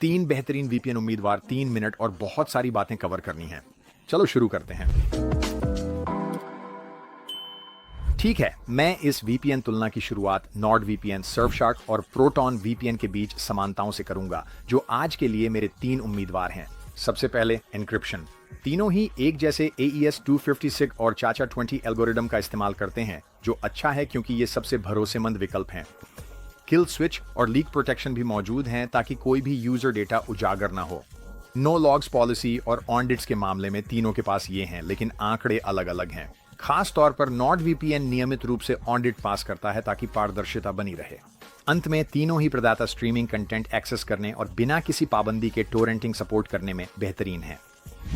3 बेहतरीन वीपीएन उम्मीदवार, 3 मिनट और बहुत सारी बातें कवर करनी है। चलो शुरू करते हैं। ठीक है, मैं इस वीपीएन तुलना की शुरुआत नॉर्ड वीपीएन, सर्फशार्क और प्रोटॉन वीपीएन के बीच समानताओं से करूंगा, जो आज के लिए मेरे 3 उम्मीदवार हैं। सबसे पहले एन्क्रिप्शन। तीनों ही एक जैसे AES 256 और चाचा 20 एल्गोरिदम का इस्तेमाल करते हैं, जो अच्छा है क्योंकि ये सबसे भरोसेमंद विकल्प हैं। किल स्विच और लीक प्रोटेक्शन भी मौजूद हैं ताकि कोई भी यूजर डेटा उजागर ना हो। नो लॉग्स पॉलिसी और ऑडिट्स के मामले में तीनों के पास ये हैं, लेकिन आंकड़े अलग अलग हैं। खास तौर पर नॉर्ड वीपीएन नियमित रूप से ऑडिट पास करता है ताकि पारदर्शिता बनी रहे। अंत में तीनों ही प्रदाता स्ट्रीमिंग कंटेंट एक्सेस करने और बिना किसी पाबंदी के टोरेंटिंग सपोर्ट करने में बेहतरीन है।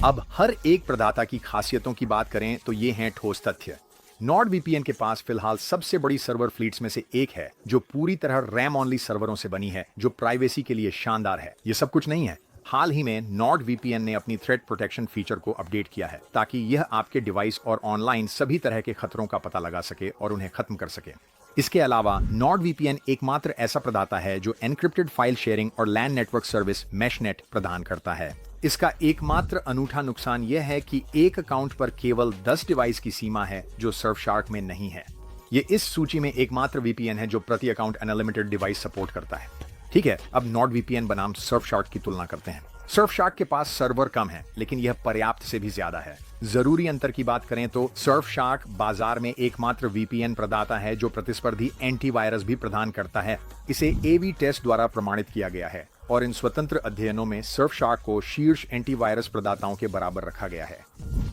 अब हर एक प्रदाता की खासियतों की बात करें तो ये हैं ठोस तथ्य। नॉर्ड वीपीएन के पास फिलहाल सबसे बड़ी सर्वर फ्लीट्स में से एक है, जो पूरी तरह रैम ऑनली सर्वरों से बनी है, जो प्राइवेसी के लिए शानदार है। ये सब कुछ नहीं है। हाल ही में नॉर्ड वीपीएन ने अपनी थ्रेट प्रोटेक्शन फीचर को अपडेट किया है ताकि यह आपके डिवाइस और ऑनलाइन सभी तरह के खतरों का पता लगा सके और उन्हें खत्म कर सके। इसके अलावा नॉर्ड वीपीएन एकमात्र ऐसा प्रदाता है जो एन्क्रिप्टेड फाइल शेयरिंग और लैन नेटवर्क सर्विस मैशनेट प्रदान करता है। इसका एकमात्र अनूठा नुकसान यह है कि एक अकाउंट पर केवल 10 डिवाइस की सीमा है, जो सर्फशार्क में नहीं है। ये इस सूची में एकमात्र वीपीएन है जो प्रति अकाउंट अनलिमिटेड डिवाइस सपोर्ट करता है। ठीक है, अब नॉर्ड वीपीएन बनाम सर्फशार्क की तुलना करते हैं। सर्फशार्क के पास सर्वर कम है, लेकिन यह पर्याप्त से भी ज्यादा है। जरूरी अंतर की बात करें तो सर्फशार्क बाजार में एकमात्र वीपीएन प्रदाता है जो प्रतिस्पर्धी एंटीवायरस भी प्रदान करता है। इसे AV टेस्ट द्वारा प्रमाणित किया गया है और इन स्वतंत्र अध्ययनों में सर्फशार्क को शीर्ष एंटीवायरस प्रदाताओं के बराबर रखा गया है।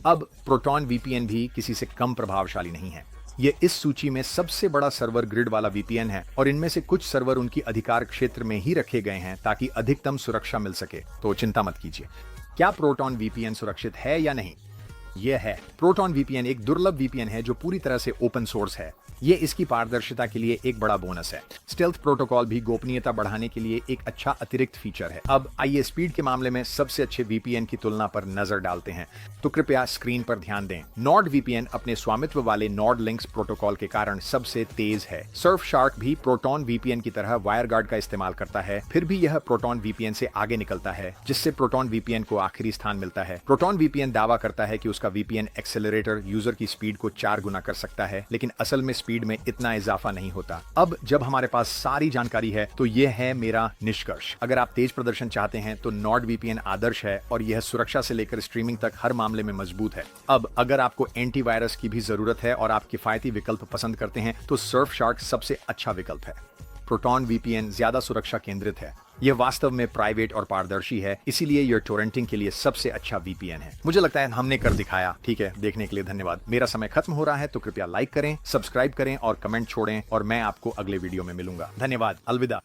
अब प्रोटॉन वीपीएन भी किसी से कम प्रभावशाली नहीं है। ये इस सूची में सबसे बड़ा सर्वर ग्रिड वाला वीपीएन है और इनमें से कुछ सर्वर उनकी अधिकार क्षेत्र में ही रखे गए हैं ताकि अधिकतम सुरक्षा मिल सके। तो चिंता मत कीजिए। क्या प्रोटॉन वीपीएन सुरक्षित है या नहीं? यह है। प्रोटॉन वीपीएन एक दुर्लभ वीपीएन है जो पूरी तरह से ओपन सोर्स है। ये इसकी पारदर्शिता के लिए एक बड़ा बोनस है। स्टेल्थ प्रोटोकॉल भी गोपनीयता बढ़ाने के लिए एक अच्छा अतिरिक्त फीचर है। अब आइए स्पीड के मामले में सबसे अच्छे वीपीएन की तुलना पर नजर डालते हैं, तो कृपया स्क्रीन पर ध्यान दें। नॉर्ड वीपीएन अपने स्वामित्व वाले नॉर्ड लिंक्स प्रोटोकॉल के कारण सबसे तेज है। सर्फशार्क भी प्रोटॉन वीपीएन की तरह वायरगार्ड का इस्तेमाल करता है, फिर भी यह प्रोटॉन वीपीएन से आगे निकलता है, जिससे प्रोटॉन वीपीएन को आखिरी स्थान मिलता है। प्रोटॉन वीपीएन दावा करता है कि उसका वीपीएन एक्सेलरेटर यूजर की स्पीड को 4 गुना कर सकता है, लेकिन असल में स्पीड में इतना इजाफा नहीं होता। अब जब हमारे पास सारी जानकारी है तो यह है मेरा निष्कर्ष। अगर आप तेज प्रदर्शन चाहते हैं तो नॉर्ड वीपीएन आदर्श है और यह सुरक्षा से लेकर स्ट्रीमिंग तक हर मामले में मजबूत है। अब अगर आपको एंटीवायरस की भी जरूरत है और आप किफायती विकल्प पसंद करते हैं तो सर्फशार्क सबसे अच्छा विकल्प है। प्रोटॉन वीपीएन ज्यादा सुरक्षा केंद्रित है। यह वास्तव में प्राइवेट और पारदर्शी है, इसीलिए यह टोरेंटिंग के लिए सबसे अच्छा वीपीएन है। मुझे लगता है हमने कर दिखाया। ठीक है, देखने के लिए धन्यवाद। मेरा समय खत्म हो रहा है, तो कृपया लाइक करें, सब्सक्राइब करें और कमेंट छोड़ें, और मैं आपको अगले वीडियो में मिलूंगा। धन्यवाद। अलविदा।